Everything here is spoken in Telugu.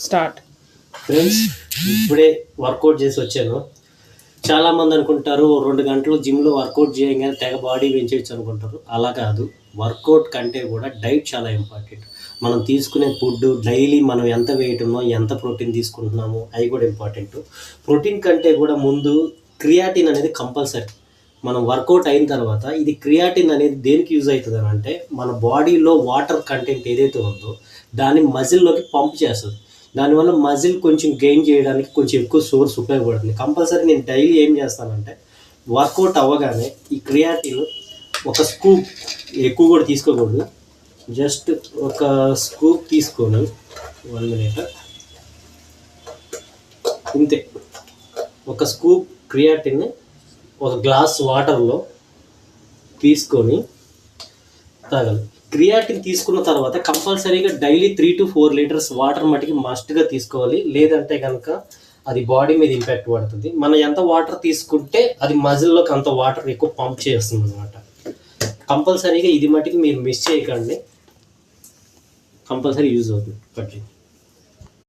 స్టార్ట్. ఫ్రెండ్స్, ఇప్పుడే వర్కౌట్ చేసి వచ్చాను. చాలామంది అనుకుంటారు 2 గంటలు జిమ్లో వర్కౌట్ చేయగానే తెగ బాడీ పెంచేయచ్చు అనుకుంటారు. అలా కాదు. వర్కౌట్ కంటే కూడా డైట్ చాలా ఇంపార్టెంట్. మనం తీసుకునే ఫుడ్ డైలీ మనం ఎంత వెయిట్ ఉన్నాం, ఎంత ప్రోటీన్ తీసుకుంటున్నాము అవి కూడా ఇంపార్టెంట్. ప్రోటీన్ కంటే కూడా ముందు క్రియాటిన్ అనేది కంపల్సరీ. మనం వర్కౌట్ అయిన తర్వాత ఇది క్రియాటిన్ అనేది దేనికి యూజ్ అవుతుంది అని అంటే, మన బాడీలో వాటర్ కంటెంట్ ఏదైతే ఉందో దాన్ని మజిల్లోకి పంప్ చేస్తుంది. దానివల్ల మజిల్ కొంచెం గెయిన్ చేయడానికి కొంచెం ఎక్కువ సోర్స్ ఉపయోగపడుతుంది. కంపల్సరీ నేను డైలీ ఏం చేస్తానంటే, వర్కౌట్ అవ్వగానే ఈ క్రియాటిన్ ఒక స్కూప్, ఎక్కువ కూడా తీసుకోకూడదు, జస్ట్ ఒక స్కూప్ తీసుకొని 1 మినిట్ ఇంతే, ఒక స్కూప్ క్రియాటిన్ ఒక గ్లాస్ వాటర్లో తీసుకొని తాగాలి. క్రియాటిన్ తీసుకున్న తర్వాత కంపల్సరీగా డైలీ 3 to 4 లీటర్స్ వాటర్ మటుకి మస్ట్గా తీసుకోవాలి. లేదంటే కనుక అది బాడీ మీద ఇంపాక్ట్ పడుతుంది. మనం ఎంత వాటర్ తీసుకుంటే అది మజిల్లోకి అంత వాటర్ ఎక్కువ పంప్ చేస్తుంది అనమాట. కంపల్సరీగా ఇది మటుకి మీరు మిస్ చేయకండి, కంపల్సరీ యూజ్ అవుతుంది.